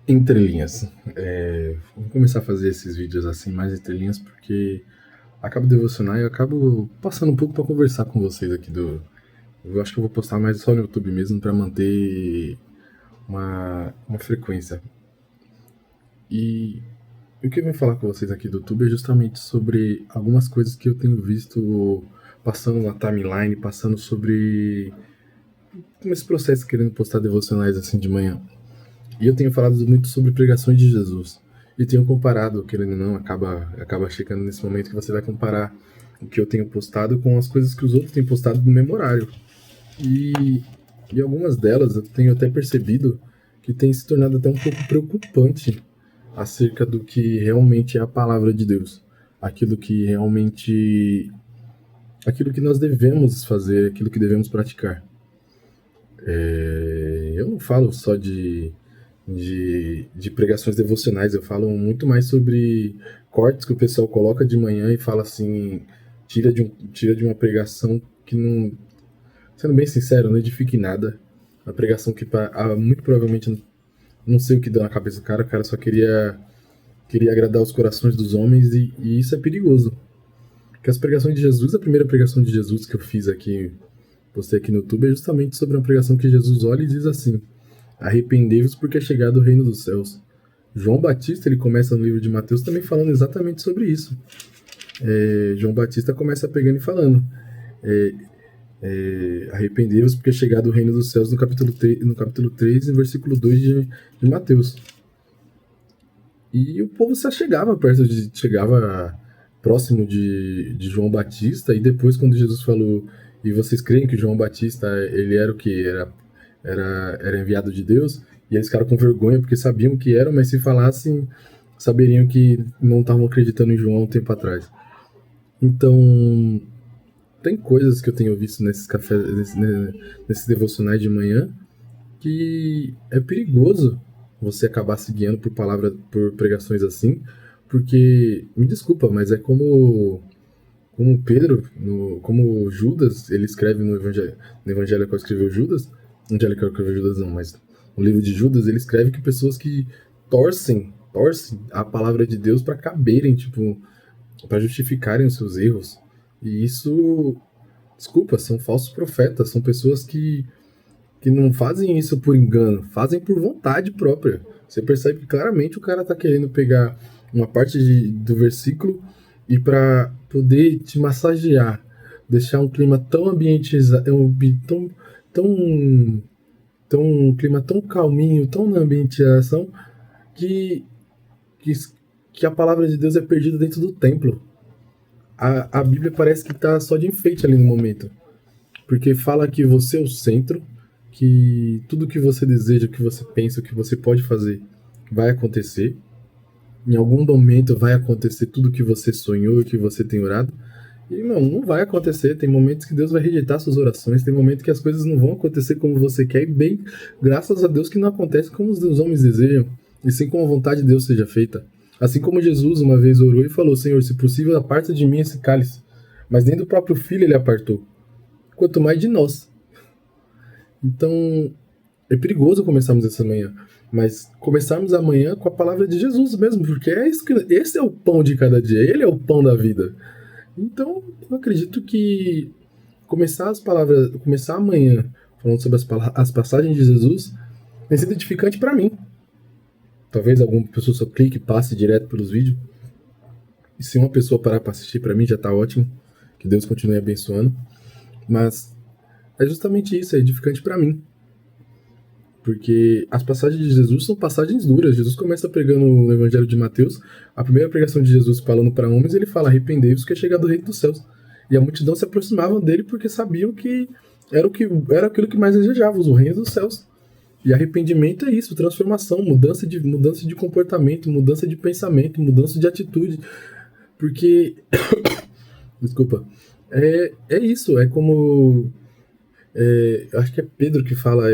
Entrelinhas. Vou começar a fazer esses vídeos assim, mais entrelinhas, porque acabo devocionar e eu acabo passando um pouco para conversar com vocês aqui do. Eu acho que eu vou postar mais só no YouTube mesmo para manter uma frequência. E o que eu vim falar com vocês aqui do YouTube é justamente sobre algumas coisas que eu tenho visto passando na timeline, passando sobre como esse processo querendo postar devocionais assim de manhã. E eu tenho falado muito sobre pregações de Jesus. E tenho comparado, querendo ou não, acaba chegando nesse momento que você vai comparar o que eu tenho postado com as coisas que os outros têm postado no mesmo horário. E algumas delas eu tenho até percebido que tem se tornado até um pouco preocupante acerca do que realmente é a palavra de Deus. Aquilo que realmente. Aquilo que nós devemos fazer, aquilo que devemos praticar. Eu não falo só de pregações devocionais, eu falo muito mais sobre cortes que o pessoal coloca de manhã e fala assim, tira de uma pregação que não, sendo bem sincero, não edifica em nada. Uma pregação que muito provavelmente não sei o que deu na cabeça do cara, o cara só queria agradar os corações dos homens e isso é perigoso. Porque as pregações de Jesus, a primeira pregação de Jesus que eu fiz aqui, postei aqui no YouTube, é justamente sobre uma pregação que Jesus olha e diz assim: arrependei-vos porque é chegado o reino dos céus. João Batista, ele começa no livro de Mateus também falando exatamente sobre isso. João Batista começa pegando e falando: arrependei-vos porque é chegado o reino dos céus no capítulo 3 no versículo 2 de Mateus. E o povo se chegava próximo de João Batista, e depois quando Jesus falou, e vocês creem que João Batista, ele era o que? Era enviado de Deus? E eles ficaram com vergonha porque sabiam que eram, mas se falassem, saberiam que não estavam acreditando em João um tempo atrás. Então, tem coisas que eu tenho visto nesses devocionais de manhã que é perigoso você acabar se guiando por pregações assim, porque, me desculpa, mas é como Pedro, como Judas, ele escreve no evangelho que escreveu Judas, evangelho que escreveu Judas não, mas no livro de Judas, ele escreve que pessoas que torcem a palavra de Deus para caberem, tipo, para justificarem os seus erros. E isso, desculpa, são falsos profetas, são pessoas que não fazem isso por engano, fazem por vontade própria. Você percebe que claramente o cara tá querendo pegar uma parte do versículo e para poder te massagear, deixar um clima tão ambientizado, um clima tão calminho, tão na ambientação que, que que a palavra de Deus é perdida dentro do templo. A Bíblia parece que tá só de enfeite ali no momento. Porque fala que você é o centro, que tudo que você deseja, que você pensa, que você pode fazer, vai acontecer. Em algum momento vai acontecer tudo que você sonhou e que você tem orado. E não vai acontecer. Tem momentos que Deus vai rejeitar suas orações, tem momentos que as coisas não vão acontecer como você quer, e bem, graças a Deus que não acontece como os homens desejam, e sim como a vontade de Deus seja feita. Assim como Jesus uma vez orou e falou: Senhor, se possível, aparta de mim esse cálice. Mas nem do próprio filho ele apartou, quanto mais de nós. Então, é perigoso começarmos essa manhã, mas começarmos amanhã com a palavra de Jesus mesmo, porque esse é o pão de cada dia, ele é o pão da vida. Então, eu acredito que começar amanhã falando sobre as passagens de Jesus vai ser edificante para mim. Talvez alguma pessoa só clique e passe direto pelos vídeos. E se uma pessoa parar para assistir, para mim já tá ótimo. Que Deus continue abençoando. Mas é justamente isso, é edificante para mim. Porque as passagens de Jesus são passagens duras. Jesus começa pregando no Evangelho de Mateus, a primeira pregação de Jesus falando para homens, ele fala: arrependei-vos que é chegado o reino dos céus. E a multidão se aproximava dele porque sabiam que era aquilo que mais desejávamos, o reino dos céus. E arrependimento é isso, transformação, mudança de comportamento, mudança de pensamento, mudança de atitude. Porque, desculpa, é isso, é como acho que é Pedro que fala,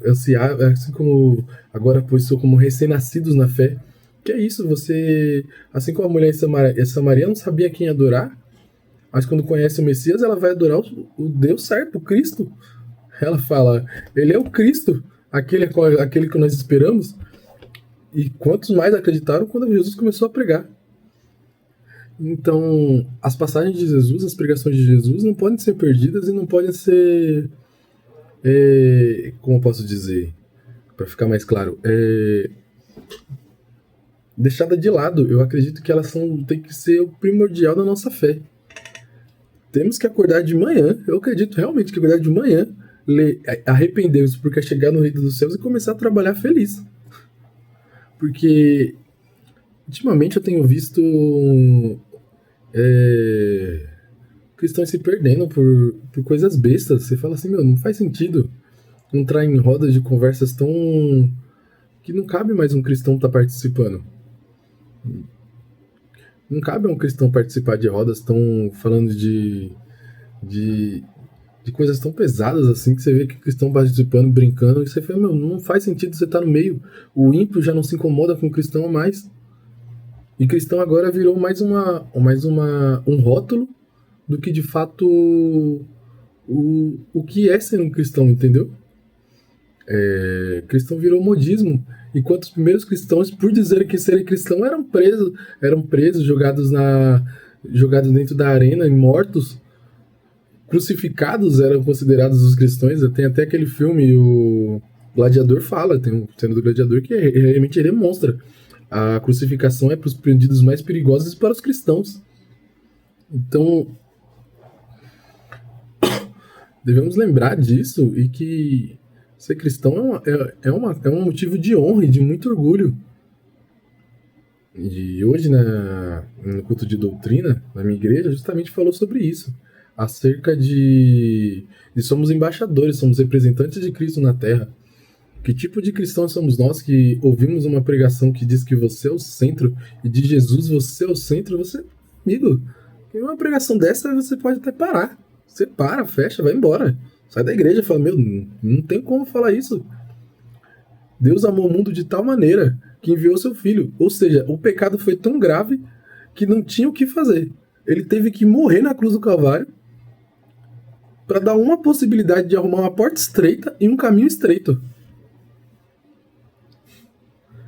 assim como agora pois sou como recém-nascidos na fé. Que é isso, você, assim como a mulher em Samaria não sabia quem adorar, mas quando conhece o Messias, ela vai adorar o Deus certo, o Cristo. Ela fala: ele é o Cristo, aquele que nós esperamos. E quantos mais acreditaram quando Jesus começou a pregar? Então, as passagens de Jesus, as pregações de Jesus não podem ser perdidas e não podem ser, como eu posso dizer, para ficar mais claro, deixada de lado. Eu acredito que elas têm que ser o primordial da nossa fé. Temos que acordar de manhã, eu acredito realmente que acordar de manhã, arrepender-nos porque é chegar no reino dos céus e começar a trabalhar feliz. Porque ultimamente eu tenho visto cristãos se perdendo por coisas bestas. Você fala assim, meu, não faz sentido entrar em rodas de conversas tão que não cabe mais um cristão estar participando. Não cabe a um cristão participar de rodas tão falando de coisas tão pesadas assim, que você vê que o cristão participando, brincando, e você fala, meu, não faz sentido você estar no meio. O ímpio já não se incomoda com o cristão mais. E cristão agora virou um rótulo do que de fato o que é ser um cristão, entendeu? Cristão virou modismo. Enquanto os primeiros cristãos, por dizerem que serem cristão, eram presos, jogados dentro da arena e mortos. Crucificados eram considerados os cristãos. Tem até aquele filme, o Gladiador fala, tem um cena do Gladiador que realmente demonstra. A crucificação é para os prendidos mais perigosos e para os cristãos. Então, devemos lembrar disso e que ser cristão é um motivo de honra e de muito orgulho. E hoje, no culto de doutrina, na minha igreja, justamente falou sobre isso. Acerca de somos embaixadores, somos representantes de Cristo na Terra. Que tipo de cristãos somos nós que ouvimos uma pregação que diz que você é o centro e de Jesus você é o centro? Você, amigo, em uma pregação dessa você pode até parar. Você para, fecha, vai embora. Sai da igreja e fala, meu, não tem como falar isso. Deus amou o mundo de tal maneira que enviou seu filho. Ou seja, o pecado foi tão grave que não tinha o que fazer. Ele teve que morrer na cruz do Calvário para dar uma possibilidade de arrumar uma porta estreita e um caminho estreito.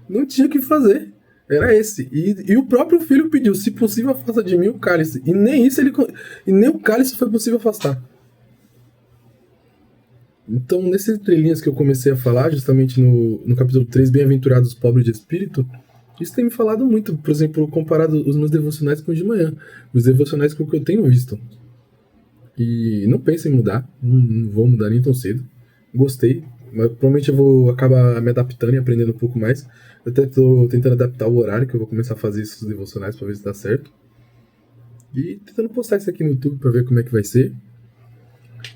Não tinha o que fazer. Era esse. E o próprio filho pediu, se possível, afasta de mim o cálice. E nem o cálice foi possível afastar. Então, nessas entrelinhas que eu comecei a falar, justamente no capítulo 3, Bem-aventurados os pobres de espírito, isso tem me falado muito, por exemplo, comparado os meus devocionais com os de manhã. Os devocionais com o que eu tenho visto. E não penso em mudar, não vou mudar nem tão cedo. Gostei, mas provavelmente eu vou acabar me adaptando e aprendendo um pouco mais. Eu até tô tentando adaptar o horário que eu vou começar a fazer esses devocionais pra ver se dá certo. E tentando postar isso aqui no YouTube pra ver como é que vai ser.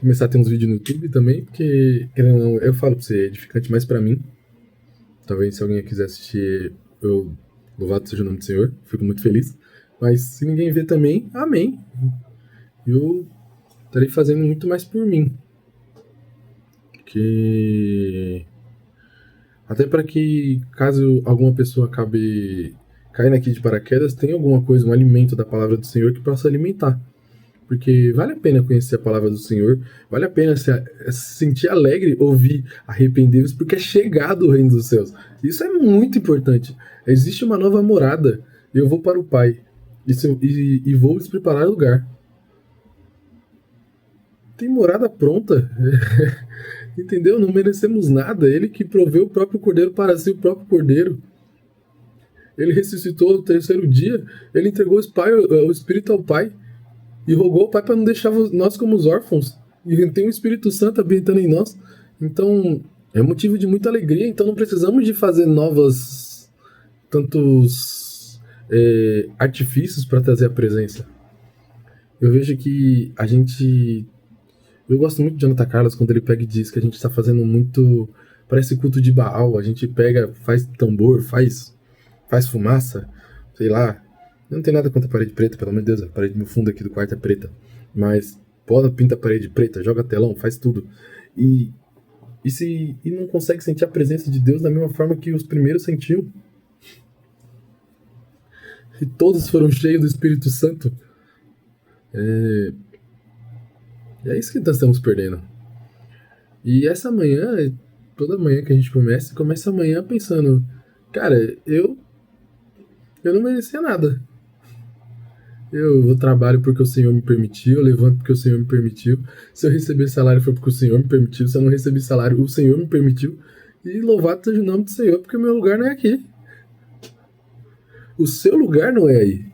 Começar a ter uns vídeos no YouTube também, porque, querendo ou não, eu falo pra você, é edificante mais pra mim. Talvez se alguém quiser assistir, louvado seja o nome do Senhor, fico muito feliz. Mas se ninguém vê também, amém. Eu estarei fazendo muito mais por mim. Porque até para que, caso alguma pessoa acabe caindo aqui de paraquedas, tenha alguma coisa, um alimento da palavra do Senhor que possa alimentar. Porque vale a pena conhecer a palavra do Senhor, vale a pena se sentir alegre, ouvir, arrepender-vos, porque é chegado o reino dos céus. Isso é muito importante. Existe uma nova morada, eu vou para o Pai, e vou lhes preparar lugar. Tem morada pronta. Entendeu? Não merecemos nada. Ele que proveu o próprio Cordeiro para si, o próprio Cordeiro. Ele ressuscitou no terceiro dia. Ele entregou o Espírito ao Pai. E rogou ao Pai para não deixar nós como os órfãos. E tem o Espírito Santo habitando em nós. Então, é motivo de muita alegria. Então, não precisamos de fazer tantos artifícios para trazer a presença. Eu vejo que a gente... Eu gosto muito de Jonathan Carlos quando ele pega e diz que a gente está fazendo muito... Parece culto de Baal. A gente pega, faz tambor, faz fumaça, sei lá. Eu não tenho nada contra a parede preta, pelo amor de Deus. A parede no fundo aqui do quarto é preta. Mas pinta a parede preta, joga telão, faz tudo. E não consegue sentir a presença de Deus da mesma forma que os primeiros sentiam. E todos foram cheios do Espírito Santo. É isso que nós estamos perdendo. E essa manhã, toda manhã que a gente começa amanhã pensando, Cara, eu não merecia nada. Eu trabalho porque o Senhor me permitiu, eu levanto porque o Senhor me permitiu. Se eu receber salário foi porque o Senhor me permitiu. Se eu não receber salário, o Senhor me permitiu. E louvado seja o nome do Senhor, porque o meu lugar não é aqui. O seu lugar não é aí.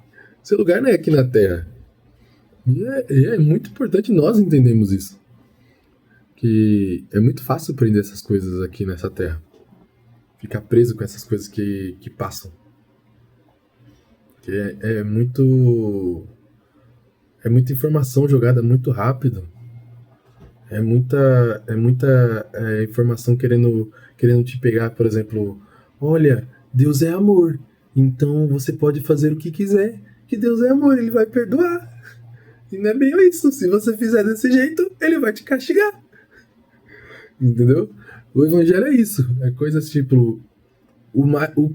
O seu lugar não é aqui na Terra. E é muito importante nós entendermos isso. Que é muito fácil aprender essas coisas aqui nessa Terra. Ficar preso com essas coisas que passam. Que é muito. É muita informação jogada muito rápido. É muita informação querendo te pegar, por exemplo, olha, Deus é amor, então você pode fazer o que quiser, que Deus é amor, ele vai perdoar. E não é bem isso, se você fizer desse jeito, ele vai te castigar. Entendeu? O evangelho é isso, é coisas tipo, o, o,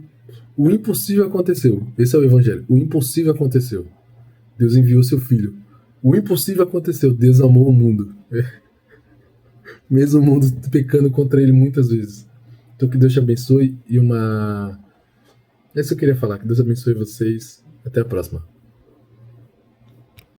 o impossível aconteceu, esse é o evangelho, o impossível aconteceu, Deus enviou seu filho. O impossível aconteceu, Deus amou o mundo. Mesmo o mundo pecando contra ele muitas vezes. Então que Deus te abençoe e uma. É isso que eu queria falar. Que Deus abençoe vocês. Até a próxima.